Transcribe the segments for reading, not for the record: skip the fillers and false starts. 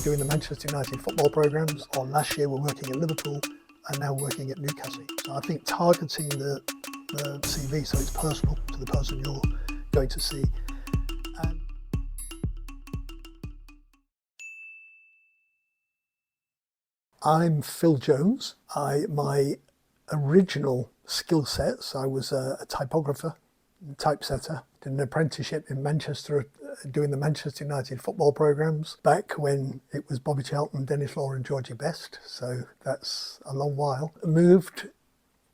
doing the Manchester United football programmes, or last year we're working at Liverpool and now working at Newcastle. So I think targeting the CV so it's personal to the person you're going to see. And I'm Phil Jones. My original skill sets, I was a typographer, typesetter, did an apprenticeship in Manchester doing the Manchester United football programmes back when it was Bobby Charlton, Dennis Law and Georgie Best, so that's a long while. Moved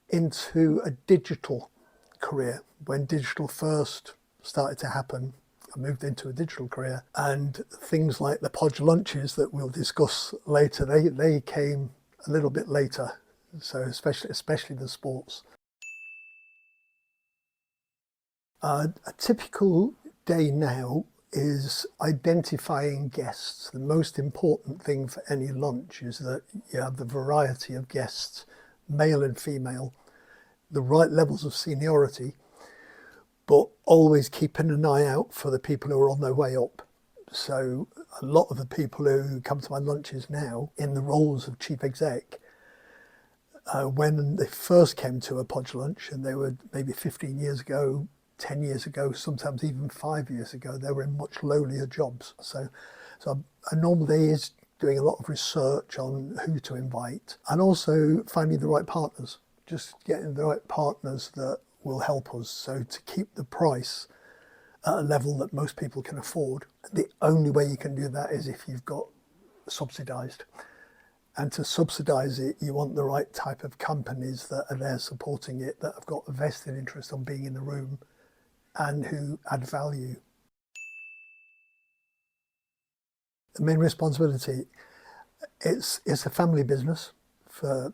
into a digital career. When digital first started to happen, I moved into a digital career, and things like the Podge lunches that we'll discuss later, they came a little bit later, so especially the sports. A typical day now is identifying guests. The most important thing for any lunch is that you have the variety of guests, male and female, the right levels of seniority, but always keeping an eye out for the people who are on their way up. So a lot of the people who come to my lunches now in the roles of chief exec, when they first came to a Podge lunch, and they were maybe 15 years ago, 10 years ago, sometimes even 5 years ago, they were in much lowlier jobs. So a normal day is doing a lot of research on who to invite, and also finding the right partners, just getting the right partners that will help us. So to keep the price at a level that most people can afford, the only way you can do that is if you've got subsidised. And to subsidise it, you want the right type of companies that are there supporting it, that have got a vested interest on being in the room and who add value. The main responsibility, it's a family business for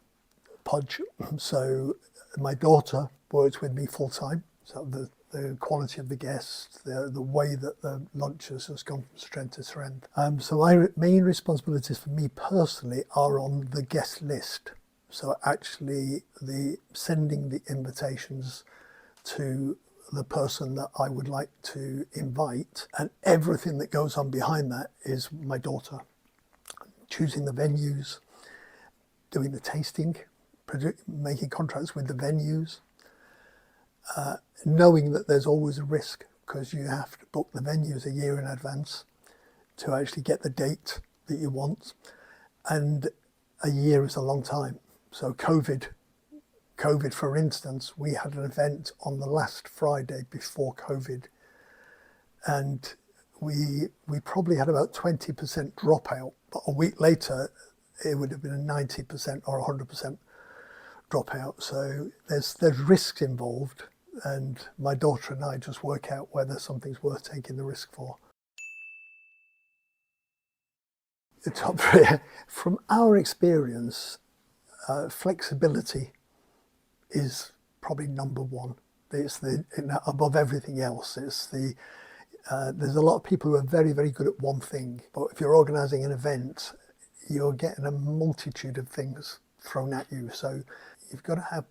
Podge. So my daughter works with me full time. So the quality of the guests, the way that the lunches has gone from strength to strength. So my main responsibilities for me personally are on the guest list. So actually sending the invitations to the person that I would like to invite, and everything that goes on behind that is my daughter. Choosing the venues, doing the tasting, making contracts with the venues, knowing that there's always a risk because you have to book the venues a year in advance to actually get the date that you want, and a year is a long time. So COVID, for instance, we had an event on the last Friday before COVID, and we probably had about 20% dropout, but a week later it would have been a 90% or 100% dropout. So there's risks involved, and my daughter and I just work out whether something's worth taking the risk for. The top three, from our experience, flexibility is probably number one. It's above everything else. There's a lot of people who are very, very good at one thing, but if you're organising an event, you're getting a multitude of things thrown at you. So you've got to have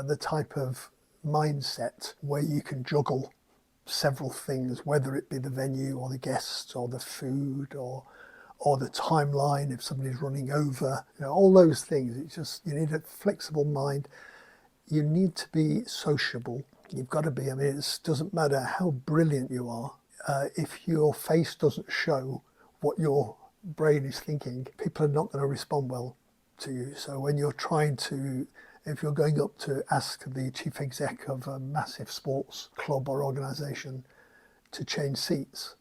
the type of mindset where you can juggle several things, whether it be the venue or the guests or the food or the timeline if somebody's running over, all those things. It's just, you need a flexible mind. You need to be sociable. You've got to be. It doesn't matter how brilliant you are. If your face doesn't show what your brain is thinking, people are not going to respond well to you. So when you're if you're going up to ask the chief exec of a massive sports club or organisation to change seats,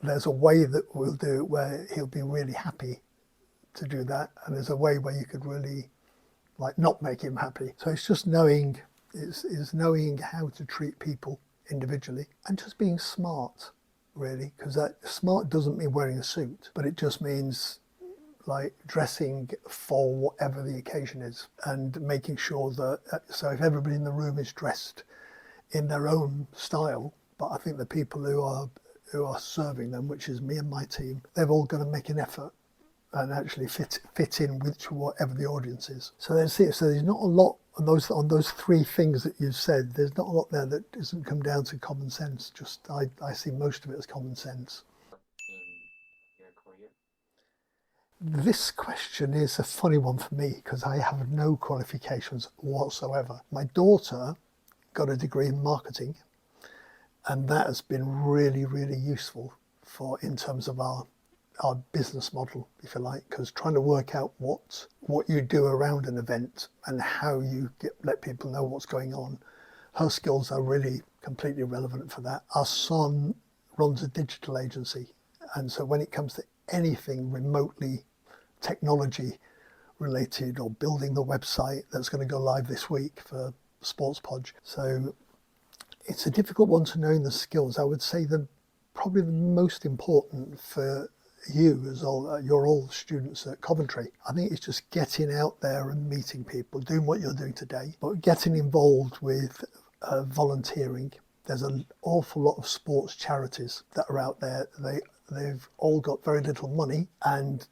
there's a way that we'll do it where he'll be really happy to do that, and there's a way where you could really not make him happy. So it's just knowing how to treat people individually, and just being smart, really, because that smart doesn't mean wearing a suit, but it just means dressing for whatever the occasion is, and making sure that, so if everybody in the room is dressed in their own style, but I think the people who are serving them, which is me and my team, they've all got to make an effort and actually fit in with whatever the audience is. So that's it. So there's not a lot on those three things that you've said. There's not a lot there that doesn't come down to common sense. I see most of it as common sense. In your career? This question is a funny one for me because I have no qualifications whatsoever. My daughter got a degree in marketing, and that has been really, really useful in terms of our business model, if you like, because trying to work out what you do around an event and how you let people know what's going on. Her skills are really completely relevant for that. Our son runs a digital agency, and so when it comes to anything remotely technology related or building the website that's going to go live this week for Sports Podge. So it's a difficult one to know in the skills. I would say that probably the most important for you as you're all students at Coventry. I think it's just getting out there and meeting people, doing what you're doing today, but getting involved with volunteering. There's an awful lot of sports charities that are out there. They've all got very little money and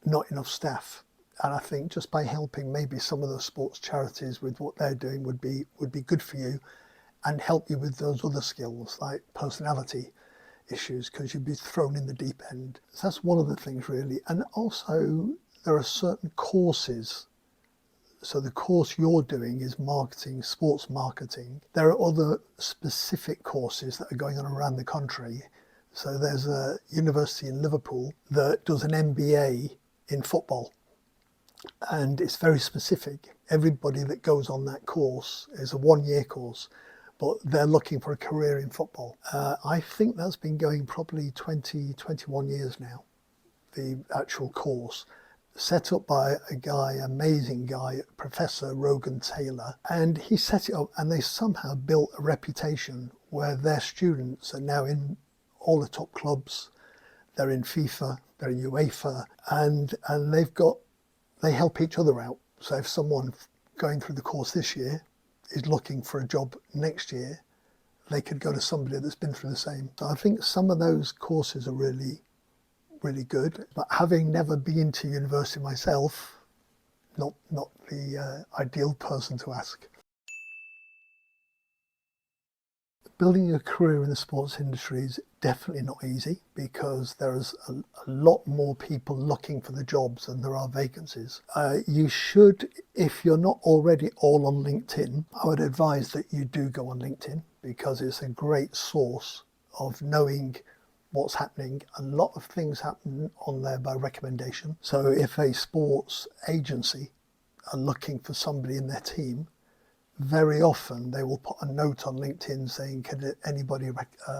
not enough staff, and I think just by helping maybe some of those sports charities with what they're doing would be good for you and help you with those other skills like personality issues, because you'd be thrown in the deep end. So that's one of the things really. And also there are certain courses. So the course you're doing is marketing, sports marketing. There are other specific courses that are going on around the country. So there's a university in Liverpool that does an MBA in football, and it's very specific. Everybody that goes on that course is a 1-year course, but they're looking for a career in football. I think that's been going probably 20, 21 years now, the actual course, set up by a guy, amazing guy, Professor Rogan Taylor, and he set it up, and they somehow built a reputation where their students are now in all the top clubs. They're in FIFA, they're in UEFA, and they help each other out. So if someone going through the course this year is looking for a job next year, they could go to somebody that's been through the same. So I think some of those courses are really, really good. But having never been to university myself, not the ideal person to ask. Building a career in the sports industry is definitely not easy, because there's a lot more people looking for the jobs than there are vacancies. You should, if you're not already all on LinkedIn, I would advise that you do go on LinkedIn, because it's a great source of knowing what's happening. A lot of things happen on there by recommendation. So if a sports agency are looking for somebody in their team, very often they will put a note on LinkedIn saying, can anybody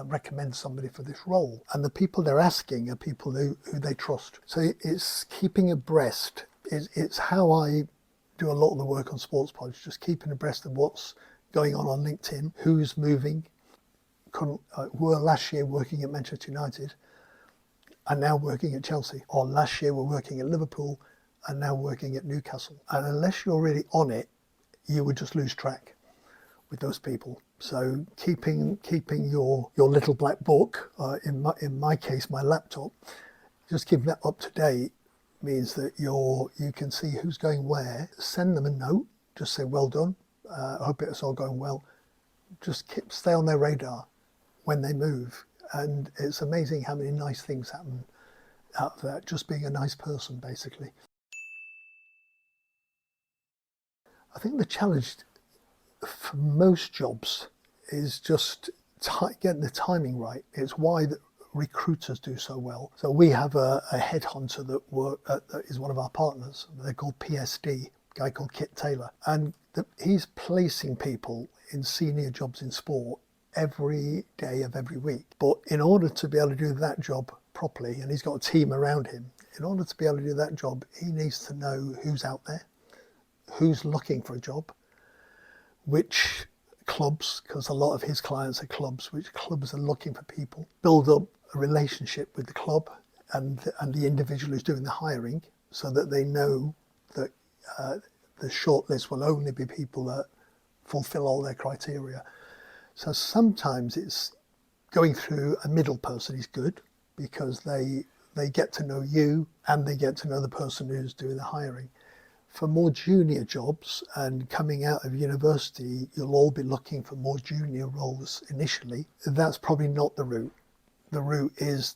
recommend somebody for this role? And the people they're asking are people who they trust. So it's keeping abreast. It's how I do a lot of the work on Sports Podge, just keeping abreast of what's going on LinkedIn, who's moving. Were last year working at Manchester United and now working at Chelsea. Or last year were working at Liverpool and now working at Newcastle. And unless you're really on it, you would just lose track with those people. So keeping your little black book, in my case, my laptop, just keeping that up to date means that you can see who's going where. Send them a note, just say, well done, I hope it's all going well. Just stay on their radar when they move. And it's amazing how many nice things happen out of that, just being a nice person, basically. I think the challenge for most jobs is just getting the timing right. It's why the recruiters do so well. So we have a headhunter that is one of our partners. They're called PSD, a guy called Kit Taylor. And he's placing people in senior jobs in sport every day of every week. But in order to be able to do that job properly, and he's got a team around him, in order to be able to do that job, he needs to know who's out there, who's looking for a job, which clubs, because a lot of his clients are clubs, which clubs are looking for people, build up a relationship with the club and the individual who's doing the hiring, so that they know that the shortlist will only be people that fulfill all their criteria. So sometimes it's going through a middle person is good, because they get to know you and they get to know the person who's doing the hiring. For more junior jobs and coming out of university, you'll all be looking for more junior roles initially. That's probably not the route. The route is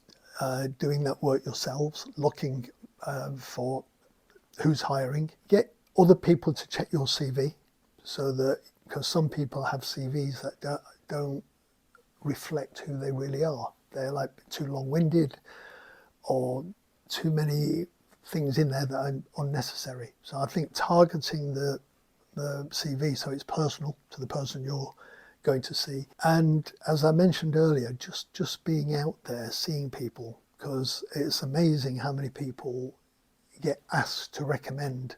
doing that work yourselves, looking for who's hiring. Get other people to check your CV, so that, because some people have CVs that don't reflect who they really are. They're like too long-winded or too many things in there that are unnecessary. So I think targeting the CV so it's personal to the person you're going to see. And as I mentioned earlier, just being out there, seeing people, because it's amazing how many people get asked to recommend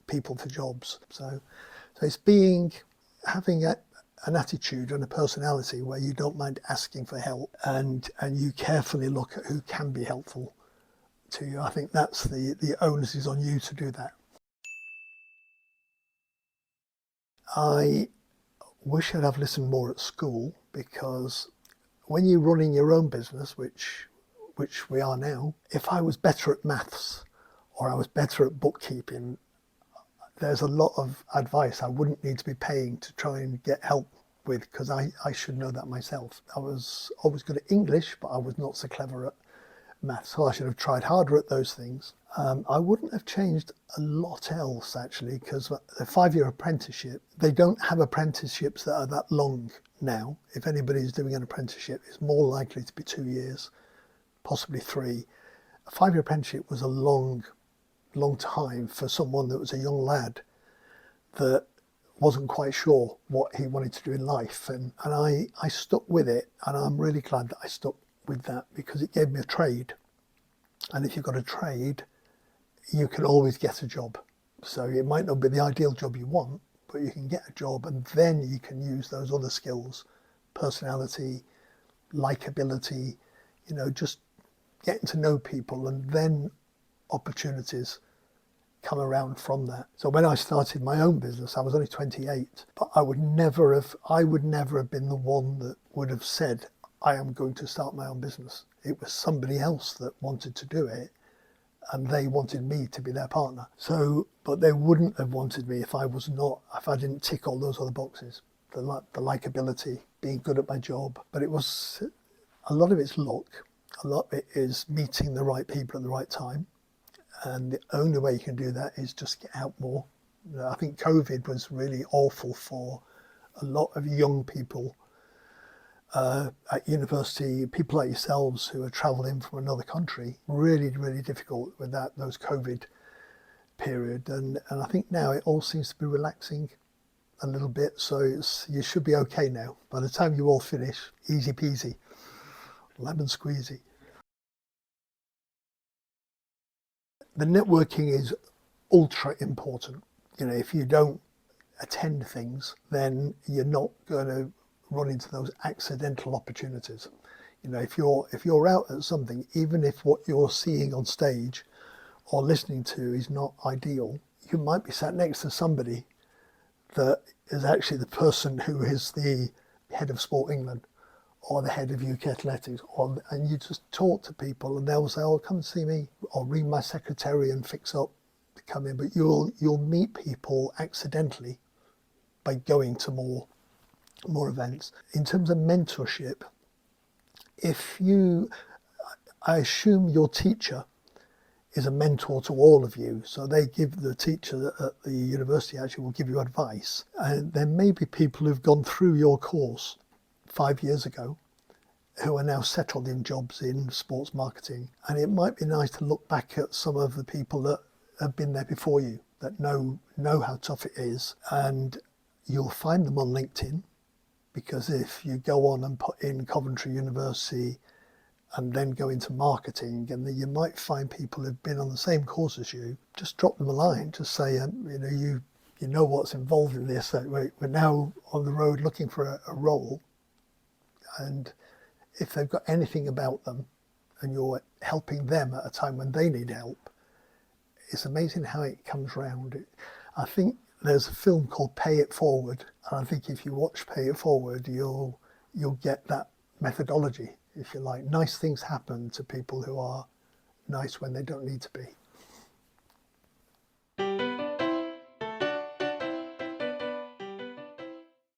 people for jobs. So it's having an attitude and a personality where you don't mind asking for help, and you carefully look at who can be helpful to you. I think that's the onus is on you to do that. I wish I'd have listened more at school, because when you're running your own business, which we are now, if I was better at maths or I was better at bookkeeping, there's a lot of advice I wouldn't need to be paying to try and get help with, because I should know that myself. I was always good at English, but I was not so clever at maths, so I should have tried harder at those things. I wouldn't have changed a lot else, actually, because the 5-year apprenticeship, they don't have apprenticeships that are that long now. If anybody's doing an apprenticeship, it's more likely to be 2 years, possibly 3. A 5-year apprenticeship was a long time for someone that was a young lad that wasn't quite sure what he wanted to do in life. And I stuck with it, and I'm really glad that I stuck with that, because it gave me a trade. And if you've got a trade, you can always get a job. So it might not be the ideal job you want, but you can get a job, and then you can use those other skills, personality, likability, just getting to know people, and then opportunities come around from that. So when I started my own business, I was only 28, but I would never have been the one that would have said, I am going to start my own business. It was somebody else that wanted to do it, and they wanted me to be their partner. So, but they wouldn't have wanted me if I didn't tick all those other boxes. The likability, being good at my job. But a lot of it's luck. A lot of it is meeting the right people at the right time. And the only way you can do that is just get out more. I think COVID was really awful for a lot of young people at university, people like yourselves who are travelling from another country. Really, really difficult with those COVID period. And I think now it all seems to be relaxing a little bit. So you should be okay now. By the time you all finish, easy peasy, lemon squeezy. The networking is ultra important. If you don't attend things, then you're not going to run into those accidental opportunities. If you're out at something, even if what you're seeing on stage or listening to is not ideal, you might be sat next to somebody that is actually the person who is the head of Sport England or the head of UK Athletics, and you just talk to people and they'll say, oh, come and see me, or ring my secretary and fix up to come in. But you'll meet people accidentally by going to more events. In terms of mentorship, I assume your teacher is a mentor to all of you. So the teacher at the university actually will give you advice. And there may be people who've gone through your course 5 years ago who are now settled in jobs in sports marketing. And it might be nice to look back at some of the people that have been there before you, that know how tough it is. And you'll find them on LinkedIn, because if you go on and put in Coventry University and then go into marketing, and then you might find people who've been on the same course as you. Just drop them a line, just say, you know what's involved in this. We're now on the road looking for a role, and if they've got anything about them and you're helping them at a time when they need help, it's amazing how it comes round. I think there's a film called Pay It Forward, and I think if you watch Pay It Forward, you'll get that methodology, if you like. Nice things happen to people who are nice when they don't need to be.